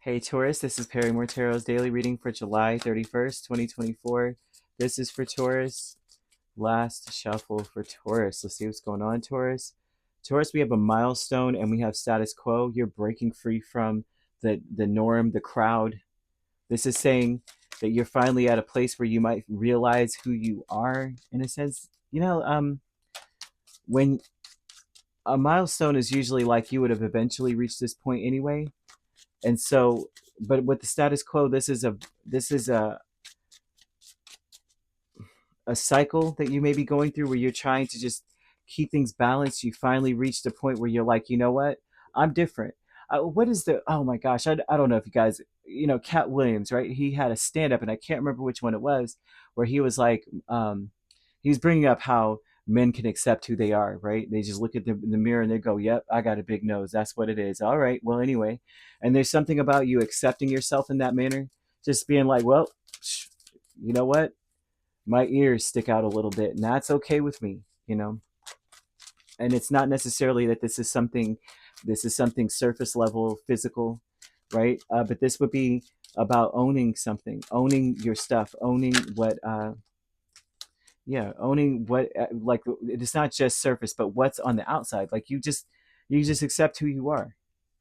Hey Taurus, this is Perrymore Tarot's daily reading for July 31st, 2024. This is for Taurus. Last shuffle for Taurus. Let's see what's going on, Taurus. Taurus, we have a milestone and we have status quo. You're breaking free from the norm, the crowd. This is saying that you're finally at a place where you might realize who you are in a sense. When a milestone is usually like you would have eventually reached this point anyway. And so, but with the status quo, this is a cycle that you may be going through where you're trying to just keep things balanced. You finally reached a point where you're like, you know what, I'm different. What is the, oh my gosh, I don't know if you guys, Cat Williams, right? He had a stand up and I can't remember which one it was, where he was like, he was bringing up how men can accept who they are, right? They just look at the mirror and they go, yep, I got a big nose, that's what it is. All right, well, anyway. And there's something about you accepting yourself in that manner, just being like, well, you know what, my ears stick out a little bit and that's okay with me. And it's not necessarily that this is something surface level physical, right? But this would be about owning something, owning your stuff, owning what owning what, like, it's not just surface but what's on the outside. Like you just accept who you are,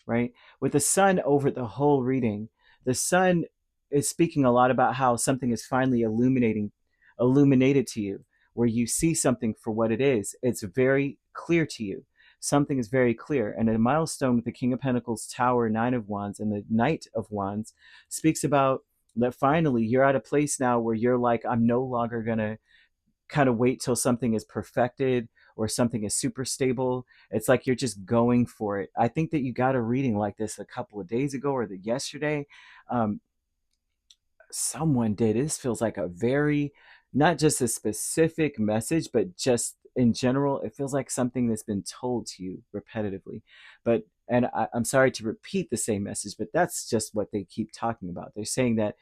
right? With the sun over the whole reading, the sun is speaking a lot about how something is finally illuminated to you, where you see something for what it is. It's very clear to you. Something is very clear. And a milestone with the King of Pentacles, Tower, Nine of Wands, and the Knight of Wands speaks about that finally you're at a place now where you're like, I'm no longer going to kind of wait till something is perfected or something is super stable. It's like you're just going for it. I think that you got a reading like this a couple of days ago or the yesterday. Um, Someone did. This feels like a very, not just a specific message, but just in general, it feels like something that's been told to you repetitively. I'm sorry to repeat the same message, but that's just what they keep talking about. They're saying that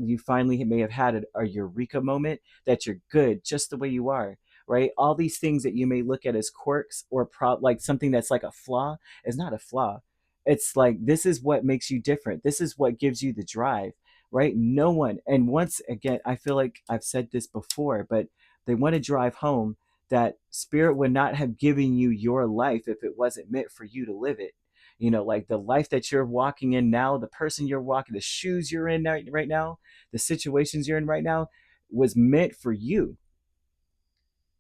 you finally may have had a eureka moment, that you're good just the way you are, right? All these things that you may look at as quirks or like something that's like a flaw is not a flaw. It's like, this is what makes you different. This is what gives you the drive, right? No one, and once again, I feel like I've said this before, but they want to drive home that spirit would not have given you your life if it wasn't meant for you to live it. Like the life that you're walking in now, the person you're walking, the shoes you're in right now, the situations you're in right now was meant for you.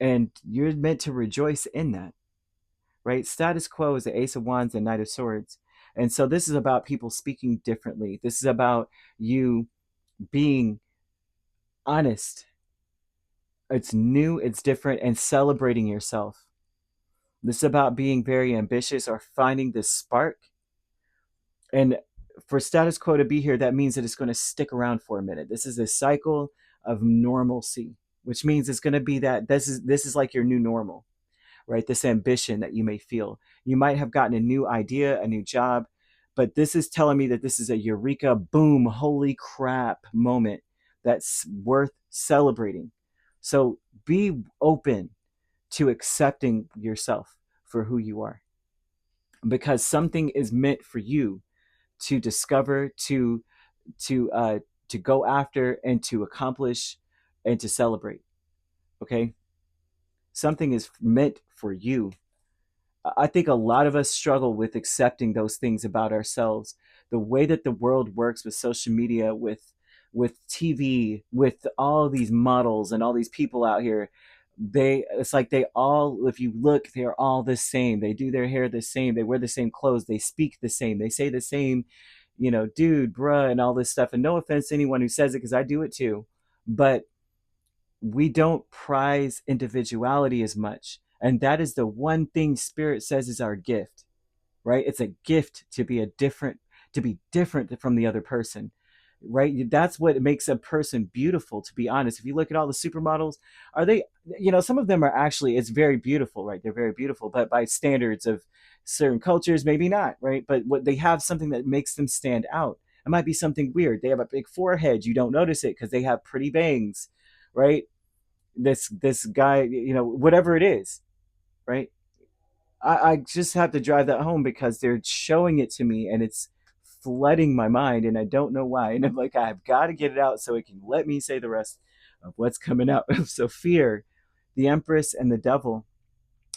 And you're meant to rejoice in that, right? Status quo is the Ace of Wands and Knight of Swords. And so this is about people speaking differently. This is about you being honest. It's new, it's different, and celebrating yourself. This is about being very ambitious or finding this spark. And for status quo to be here, that means that it's going to stick around for a minute. This is a cycle of normalcy, which means it's going to be that this is like your new normal, right? This ambition that you may feel. You might have gotten a new idea, a new job, but this is telling me that this is a eureka, boom, holy crap moment that's worth celebrating. So be open to accepting yourself for who you are, because something is meant for you to discover, to go after, and to accomplish, and to celebrate. Okay, something is meant for you. I think a lot of us struggle with accepting those things about ourselves. The way that the world works with social media, with TV, with all these models and all these people out here, it's like they all, if you look, they're all the same. They do their hair the same, they wear the same clothes, they speak the same, they say the same, dude, bruh, and all this stuff. And no offense to anyone who says it, because I do it too. But we don't prize individuality as much. And that is the one thing Spirit says is our gift, right? It's a gift to be different from the other person, right? That's what makes a person beautiful, to be honest. If you look at all the supermodels, are they, some of them are actually, it's very beautiful, right? They're very beautiful, but by standards of certain cultures, maybe not, right? But what they have, something that makes them stand out. It might be something weird. They have a big forehead. You don't notice it because they have pretty bangs, right? This guy, whatever it is, right? I just have to drive that home because they're showing it to me and it's flooding my mind, and I don't know why. And I'm like, I've got to get it out so it can let me say the rest of what's coming out. So fear, the Empress and the Devil.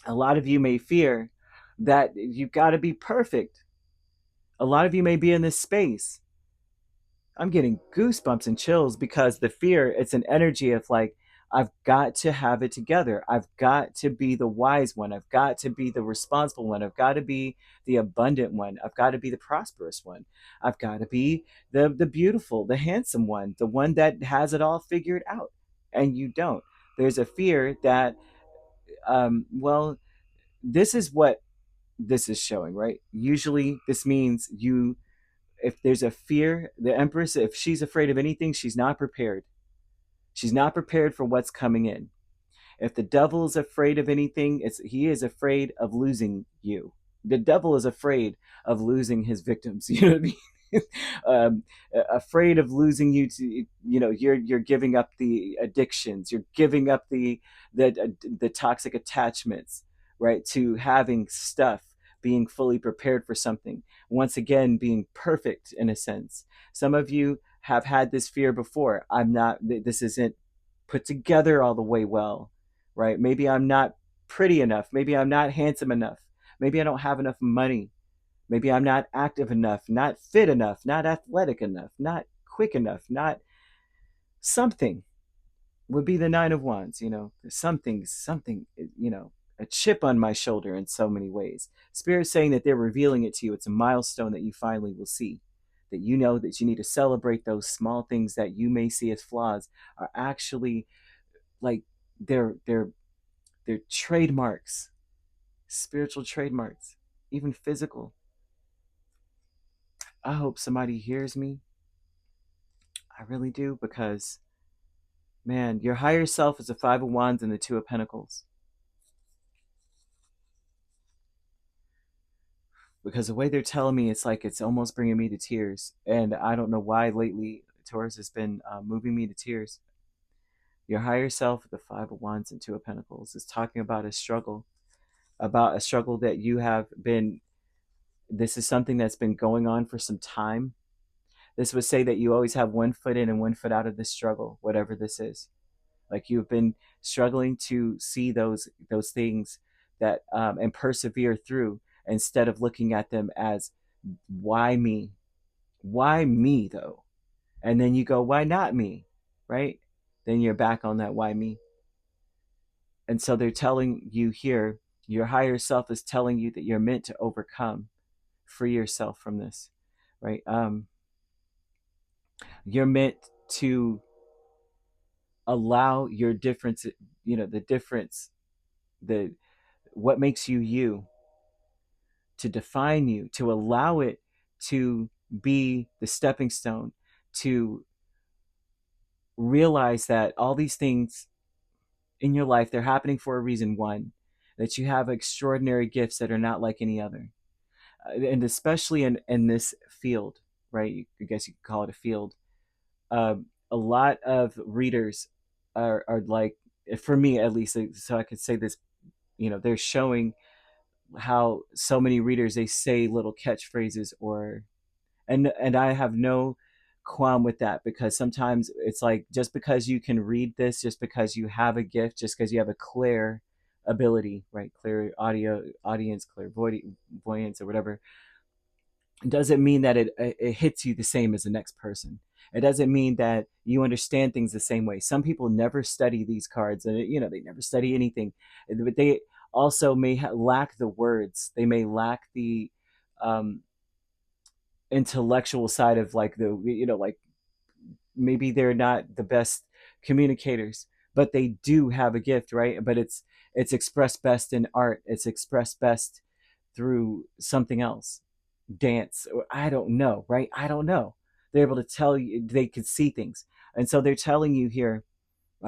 A lot of you may fear that you've got to be perfect. A lot of you may be in this space. I'm getting goosebumps and chills because the fear, it's an energy of like, I've got to have it together. I've got to be the wise one. I've got to be the responsible one. I've got to be the abundant one. I've got to be the prosperous one. I've got to be the beautiful, the handsome one, the one that has it all figured out. And you don't. There's a fear that, well, this is what this is showing, right? Usually this means you, if there's a fear, the Empress, if she's afraid of anything, she's not prepared. She's not prepared for what's coming in. If the devil is afraid of anything, he is afraid of losing you. The devil is afraid of losing his victims. You know what I mean? Afraid of losing you to, you're giving up the addictions, you're giving up the toxic attachments, right, to having stuff, being fully prepared for something, once again being perfect in a sense. Some of you have had this fear before. I'm not, this isn't put together all the way well, right? Maybe I'm not pretty enough, maybe I'm not handsome enough, maybe I don't have enough money, maybe I'm not active enough, not fit enough, not athletic enough, not quick enough, not something. Would be the Nine of Wands, something, a chip on my shoulder in so many ways. Spirit's saying that they're revealing it to you. It's a milestone that you finally will see. That you know that you need to celebrate those small things that you may see as flaws are actually like they're trademarks, spiritual trademarks, even physical. I hope somebody hears me. I really do, because man, your higher self is the Five of Wands and the Two of Pentacles. Because the way they're telling me, it's like it's almost bringing me to tears, and I don't know why lately Taurus has been moving me to tears. Your higher self, the Five of Wands and Two of Pentacles, is talking about a struggle that you have been. This is something that's been going on for some time. This would say that you always have one foot in and one foot out of this struggle, whatever this is. Like you've been struggling to see those things that and persevere through, instead of looking at them as, why me? Why me though? And then you go, why not me? Right? Then you're back on that why me. And so they're telling you here, your higher self is telling you that you're meant to overcome, free yourself from this, right? You're meant to allow your difference, the difference, the what makes you you, to define you, to allow it to be the stepping stone, to realize that all these things in your life, they're happening for a reason. One, that you have extraordinary gifts that are not like any other. And especially in this field, right? I guess you could call it a field. A lot of readers are like, for me at least, so I could say this, they're showing how so many readers, they say little catchphrases, or and I have no qualm with that, because sometimes it's like, just because you can read this, just because you have a gift, just because you have a clear ability, right, clear audience, clairvoyance or whatever, doesn't mean that it hits you the same as the next person. It doesn't mean that you understand things the same way. Some people never study these cards, and they never study anything, but they also may lack the words. They may lack the um, intellectual side of, like, like maybe they're not the best communicators, but they do have a gift, right? But it's expressed best in art. It's expressed best through something else, dance, or I don't know, right? I don't know. They're able to tell you, they could see things, and so they're telling you here,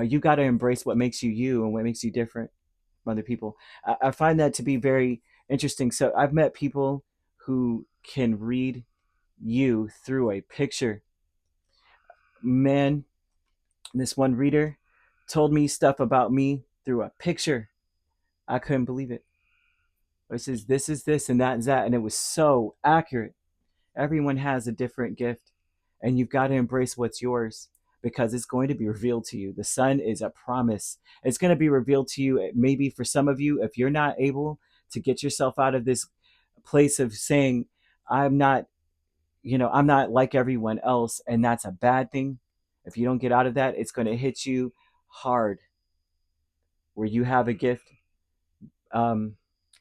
you got to embrace what makes you you and what makes you different from other people. I find that to be very interesting. So I've met people who can read you through a picture. Man, this one reader told me stuff about me through a picture. I couldn't believe it. It says, this is this and that is that, and it was so accurate. Everyone has a different gift, and you've got to embrace what's yours because it's going to be revealed to you. The sun is a promise. It's going to be revealed to you. Maybe for some of you, if you're not able to get yourself out of this place of saying, I'm not, I'm not like everyone else, and that's a bad thing. If you don't get out of that, it's going to hit you hard. Where you have a gift, um,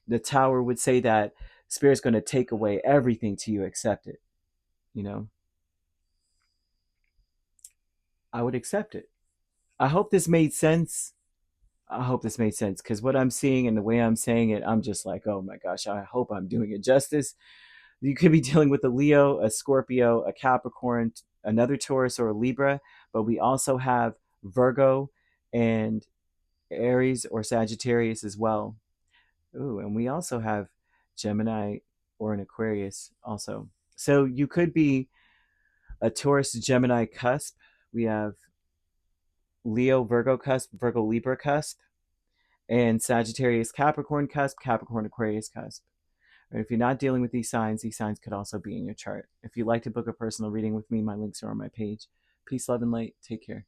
the tower would say that spirit's going to take away everything till you accept it. You know, I would accept it. I hope this made sense. I hope this made sense because what I'm seeing and the way I'm saying it, I'm just like, oh my gosh, I hope I'm doing it justice. You could be dealing with a Leo, a Scorpio, a Capricorn, another Taurus, or a Libra, but we also have Virgo and Aries or Sagittarius as well. Ooh, and we also have Gemini or an Aquarius also. So you could be a Taurus Gemini cusp. We have Leo Virgo cusp, Virgo Libra cusp, and Sagittarius Capricorn cusp, Capricorn Aquarius cusp. Or if you're not dealing with these signs could also be in your chart. If you'd like to book a personal reading with me, my links are on my page. Peace, love, and light. Take care.